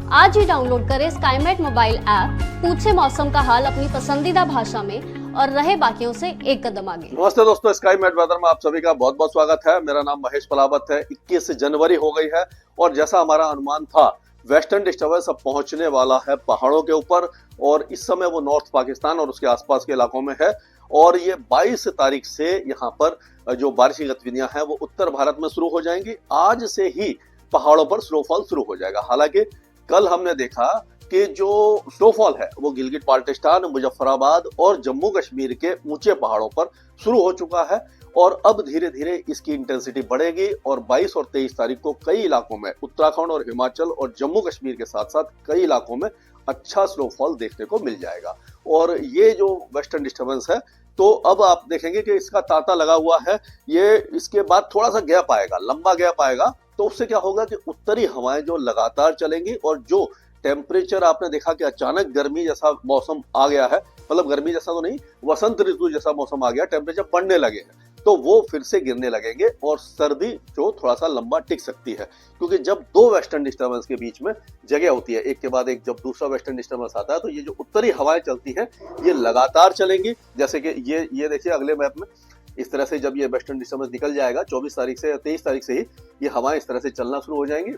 आज ही डाउनलोड करें Skymet mobile app, पूछे मौसम का हाल अपनी पसंदीदा भाषा में और रहे बाकियों से एक कदम आगे। नमस्ते दोस्तों, स्काईमेट वेदर में आप सभी का बहुत बहुत स्वागत है। मेरा नाम महेश पलावत है। 21 जनवरी हो गई है और जैसा हमारा अनुमान था, वेस्टर्न डिस्टर्बेंस अब पहुंचने वाला है पहाड़ों के ऊपर और इस समय वो नॉर्थ पाकिस्तान और उसके आसपास के इलाकों में है और ये 22 तारीख से यहाँ पर जो बारिश की गतिविधियां हैं वो उत्तर भारत में शुरू हो जाएंगी। आज से ही पहाड़ों पर स्नोफॉल शुरू हो जाएगा। हालांकि कल हमने देखा कि जो स्नोफॉल है वो गिलगिट बाल्टिस्तान, मुजफ्फराबाद और जम्मू कश्मीर के ऊंचे पहाड़ों पर शुरू हो चुका है और अब धीरे धीरे इसकी इंटेंसिटी बढ़ेगी और 22 और 23 तारीख को कई इलाकों में उत्तराखंड और हिमाचल और जम्मू कश्मीर के साथ साथ कई इलाकों में अच्छा स्नोफॉल देखने को मिल जाएगा। और ये जो वेस्टर्न डिस्टर्बेंस है तो अब आप देखेंगे कि इसका तांता लगा हुआ है। ये इसके बाद थोड़ा सा गैप आएगा, लंबा गैप आएगा, तो उससे क्या होगा कि उत्तरी हवाएं जो लगातार चलेंगी और जो टेम्परेचर आपने देखा कि अचानक गर्मी जैसा मौसम आ गया है, मतलब गर्मी जैसा तो नहीं, वसंत ऋतु जैसा मौसम आ गया, टेम्परेचर बढ़ने लगे हैं, तो वो फिर से गिरने लगेंगे और सर्दी जो थोड़ा सा लंबा टिक सकती है। क्योंकि जब दो वेस्टर्न डिस्टर्बेंस के बीच में जगह होती है, एक के बाद एक जब दूसरा वेस्टर्न डिस्टर्बेंस आता है, तो ये जो उत्तरी हवाएं चलती हैं ये लगातार चलेंगी। जैसे कि ये देखिए अगले मैप में, इस तरह से जब ये वेस्टर्न डिस्टर्बेंस निकल जाएगा 24 तारीख से या 23 तारीख से ही ये हवाएं इस तरह से चलना शुरू हो जाएंगी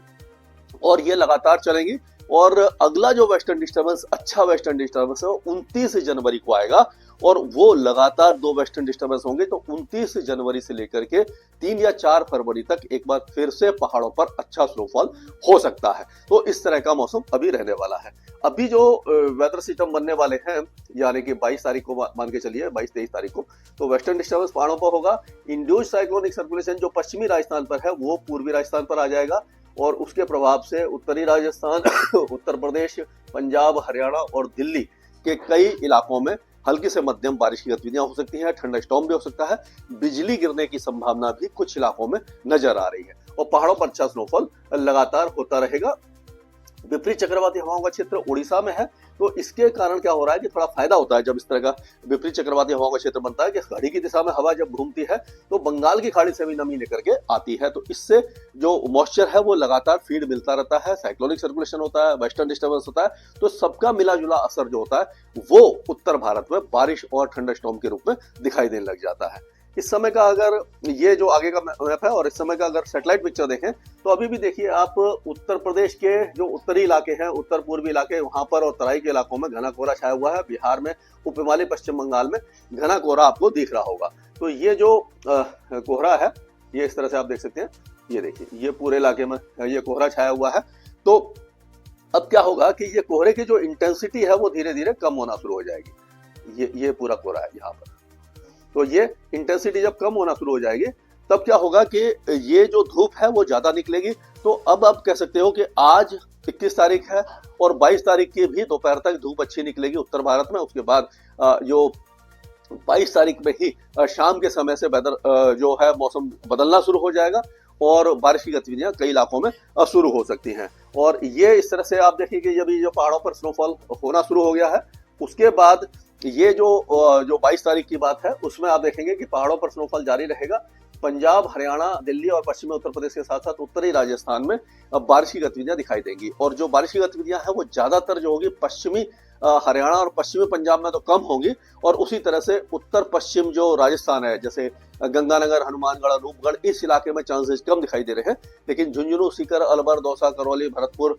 और ये लगातार चलेंगी। और अगला जो वेस्टर्न डिस्टर्बेंस, अच्छा वेस्टर्न डिस्टर्बेंस है, वो 29 जनवरी को आएगा और वो लगातार दो वेस्टर्न डिस्टर्बेंस होंगे। तो 29 जनवरी से लेकर के 3 या 4 फरवरी तक एक बार फिर से पहाड़ों पर अच्छा स्नोफॉल हो सकता है। तो इस तरह का मौसम अभी रहने वाला है। अभी जो वेदर सिस्टम बनने वाले हैं, यानी कि 22 तारीख को मान के चलिए, 22-23 तारीख को, तो वेस्टर्न डिस्टर्बेंस पहाड़ों पर होगा। इंड्यूस्ड साइक्लोनिक सर्कुलेशन जो पश्चिमी राजस्थान पर है वो पूर्वी राजस्थान पर आ जाएगा और उसके प्रभाव से उत्तरी राजस्थान, उत्तर प्रदेश, पंजाब, हरियाणा और दिल्ली के कई इलाकों में हल्की से मध्यम बारिश की गतिविधियां हो सकती हैं। ठंडा स्टॉर्म भी हो सकता है। बिजली गिरने की संभावना भी कुछ इलाकों में नजर आ रही है और पहाड़ों पर अच्छा स्नोफॉल लगातार होता रहेगा। विपरीत चक्रवाती हवाओं का क्षेत्र उड़ीसा में है, तो इसके कारण क्या हो रहा है कि थोड़ा फायदा होता है जब इस तरह का विपरीत चक्रवाती हवाओं का क्षेत्र बनता है कि घड़ी की दिशा में हवा जब घूमती है तो बंगाल की खाड़ी से भी नमी लेकर के आती है, तो इससे जो मॉइस्चर है वो लगातार फीड मिलता रहता है। साइक्लोनिक सर्कुलेशन होता है, वेस्टर्न डिस्टर्बेंस होता है, तो सबका मिला जुला असर जो होता है वो उत्तर भारत में बारिश और ठंडा स्टॉर्म के रूप में दिखाई देने लग जाता है। इस समय का अगर ये जो आगे का मैप है और इस समय का अगर सैटेलाइट पिक्चर देखें तो अभी भी देखिए आप उत्तर प्रदेश के जो उत्तरी इलाके हैं, उत्तर पूर्वी इलाके, वहां पर और तराई के इलाकों में घना कोहरा छाया हुआ है। बिहार में, उप हिमालय, पश्चिम बंगाल में घना कोहरा आपको दिख रहा होगा। तो ये जो कोहरा है ये इस तरह से आप देख सकते हैं। ये देखिए, ये पूरे इलाके में ये कोहरा छाया हुआ है। तो अब क्या होगा कि ये कोहरे की जो इंटेंसिटी है वो धीरे धीरे कम होना शुरू हो जाएगी। ये पूरा कोहरा है यहाँ पर, तो ये इंटेंसिटी जब कम होना शुरू हो जाएगी तब क्या होगा कि ये जो धूप है वो ज्यादा निकलेगी। तो अब आप कह सकते हो कि आज 21 तारीख है और 22 तारीख की भी दोपहर तक धूप अच्छी निकलेगी उत्तर भारत में। उसके बाद जो 22 तारीख में ही शाम के समय से वेदर जो है मौसम बदलना शुरू हो जाएगा और बारिश की गतिविधियां कई इलाकों में शुरू हो सकती हैं। और ये इस तरह से आप देखिए कि जब ये जो पहाड़ों पर स्नोफॉल होना शुरू हो गया है, उसके बाद ये जो 22 तारीख की बात है उसमें आप देखेंगे कि पहाड़ों पर स्नोफॉल जारी रहेगा। पंजाब, हरियाणा, दिल्ली और पश्चिमी उत्तर प्रदेश के साथ साथ उत्तरी राजस्थान में बारिश की गतिविधियां दिखाई देंगी और जो बारिश की गतिविधियां हैं वो ज्यादातर जो होगी पश्चिमी हरियाणा और पश्चिमी पंजाब में तो कम होंगी और उसी तरह से उत्तर पश्चिम जो राजस्थान है, जैसे गंगानगर, हनुमानगढ़, रूपगढ़, इस इलाके में चांसेस कम दिखाई दे रहे हैं। लेकिन झुंझुनू, सीकर, अलवर, दौसा, करौली, भरतपुर,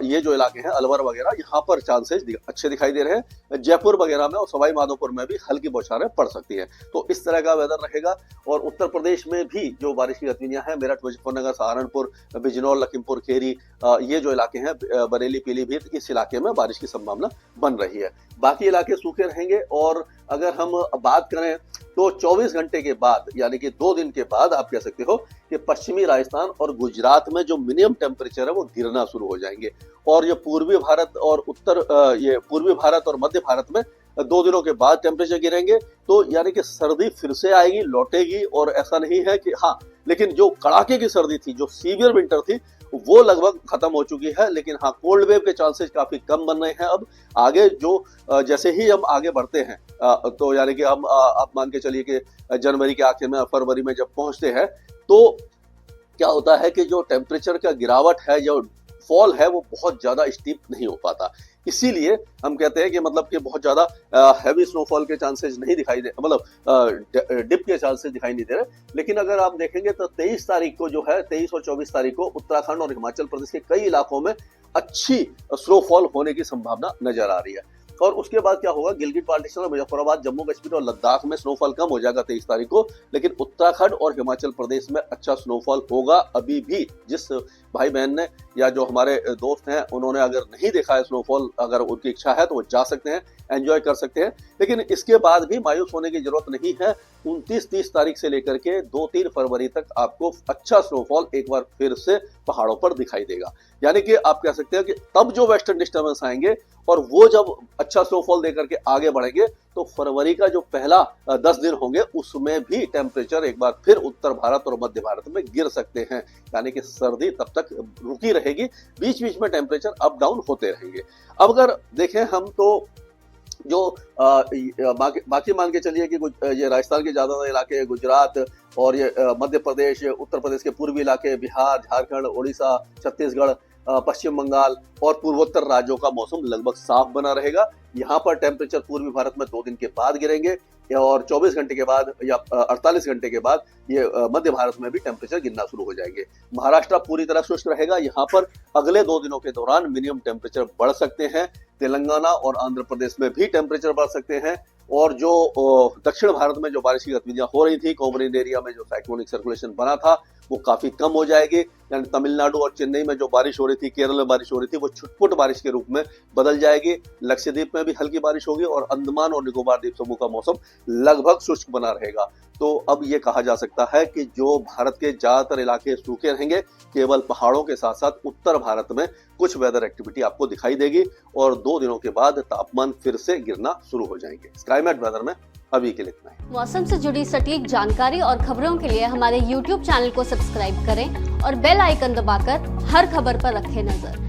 ये जो इलाके हैं, अलवर वगैरह, यहाँ पर चांसेस अच्छे दिखाई दे रहे हैं। जयपुर वगैरह में और सवाई माधोपुर में भी हल्की बौछारें पड़ सकती हैं। तो इस तरह का वेदर रहेगा और उत्तर प्रदेश में भी जो बारिश की गतिविधियां हैं, मेरठ, मुजफ्फरनगर, सहारनपुर, बिजनौर, लखीमपुर खीरी, ये जो इलाके हैं, बरेली, पीलीभीत, इस इलाके में बारिश की संभावना बन रही है। बाकी इलाके सूखे रहेंगे और अगर हम बात करें तो 24 घंटे के बाद, यानी कि 2 दिन के बाद आप कह सकते हो कि पश्चिमी राजस्थान और गुजरात में जो मिनिमम टेम्परेचर है वो गिरना शुरू हो जाएंगे और ये पूर्वी भारत और पूर्वी भारत और मध्य भारत में 2 दिनों के बाद टेम्परेचर गिरेंगे। तो यानी कि सर्दी फिर से आएगी, लौटेगी और ऐसा नहीं है कि हाँ, लेकिन जो कड़ाके की सर्दी थी, जो सीवियर विंटर थी, वो लगभग खत्म हो चुकी है। लेकिन हाँ, कोल्ड वेव के चांसेस काफी कम बन रहे हैं। अब आगे जो जैसे ही हम आगे बढ़ते हैं तो यानी कि हम आप मान के चलिए कि जनवरी के आखिर में, फरवरी में जब पहुंचते हैं तो क्या होता है कि जो टेम्परेचर का गिरावट है, जो फॉल है वो बहुत ज्यादा स्टीप नहीं हो पाता। इसीलिए हम कहते हैं कि मतलब कि बहुत ज्यादा हैवी स्नोफॉल के चांसेस नहीं दिखाई दे, मतलब डिप के चांसेस दिखाई नहीं दे रहे। लेकिन अगर आप देखेंगे तो 23 तारीख को जो है, 23 और 24 तारीख को उत्तराखंड और हिमाचल प्रदेश के कई इलाकों में अच्छी स्नोफॉल होने की संभावना नजर आ रही है। और उसके बाद क्या होगा, गिलगित बाल्टिस्तान, मुजफ्फराबाद, जम्मू कश्मीर और लद्दाख में स्नोफॉल कम हो जाएगा 23 तारीख को, लेकिन उत्तराखंड और हिमाचल प्रदेश में अच्छा स्नोफॉल होगा। अभी भी जिस भाई बहन ने या जो हमारे दोस्त हैं उन्होंने अगर नहीं देखा है स्नोफॉल, अगर उनकी इच्छा है तो वो जा सकते हैं, एंजॉय कर सकते हैं। लेकिन इसके बाद भी मायूस होने की जरूरत नहीं है। 29-30 तारीख से लेकर के 2-3 फरवरी तक आपको अच्छा स्नोफॉल एक बार फिर से पहाड़ों पर दिखाई देगा। यानी कि आप कह सकते हैं कि तब जो वेस्टर्न डिस्टर्बेंस आएंगे और वो जब अच्छा स्नोफॉल देकर के आगे बढ़ेंगे तो फरवरी का जो पहला 10 दिन होंगे उसमें भी टेम्परेचर एक बार फिर उत्तर भारत और मध्य भारत में गिर सकते हैं। यानी कि सर्दी तब तक रुकी रहेगी, बीच बीच में टेम्परेचर अप डाउन होते रहेंगे। अब अगर देखें हम तो जो बाकी मान के चलिए कि ये राजस्थान के ज्यादातर इलाके, गुजरात और ये मध्य प्रदेश, उत्तर प्रदेश के पूर्वी इलाके, बिहार, झारखंड, उड़ीसा, छत्तीसगढ़, पश्चिम बंगाल और पूर्वोत्तर राज्यों का मौसम लगभग साफ बना रहेगा। यहाँ पर टेम्परेचर पूर्वी भारत में 2 दिन के बाद गिरेंगे और 24 घंटे के बाद या 48 घंटे के बाद ये मध्य भारत में भी टेम्परेचर गिरना शुरू हो जाएंगे। महाराष्ट्र पूरी तरह शुष्क रहेगा। यहाँ पर अगले 2 दिनों के दौरान मिनिमम टेम्परेचर बढ़ सकते हैं। तेलंगाना और आंध्र प्रदेश में भी टेम्परेचर बढ़ सकते हैं। और जो दक्षिण भारत में जो बारिश की गतिविधियां हो रही थी, कोमरिन एरिया में जो साइक्लोनिक सर्कुलेशन बना था वो काफी कम हो जाएगी। यानी तमिलनाडु और चेन्नई में जो बारिश हो रही थी, केरल में बारिश हो रही थी, वो छुटपुट बारिश के रूप में बदल जाएगी। लक्षद्वीप में भी हल्की बारिश होगी और अंडमान और निकोबार द्वीप समूह का मौसम लगभग शुष्क बना रहेगा। तो अब ये कहा जा सकता है कि जो भारत के ज्यादातर इलाके सूखे रहेंगे, केवल पहाड़ों के साथ साथ उत्तर भारत में कुछ वेदर एक्टिविटी आपको दिखाई देगी और 2 दिनों के बाद तापमान फिर से गिरना शुरू हो जाएंगे। स्काईमेट वेदर में अभी के लिए इतना ही। मौसम से जुड़ी सटीक जानकारी और खबरों के लिए हमारे YouTube चैनल को सब्सक्राइब करें और बेल आइकन दबाकर हर खबर पर रखें नजर।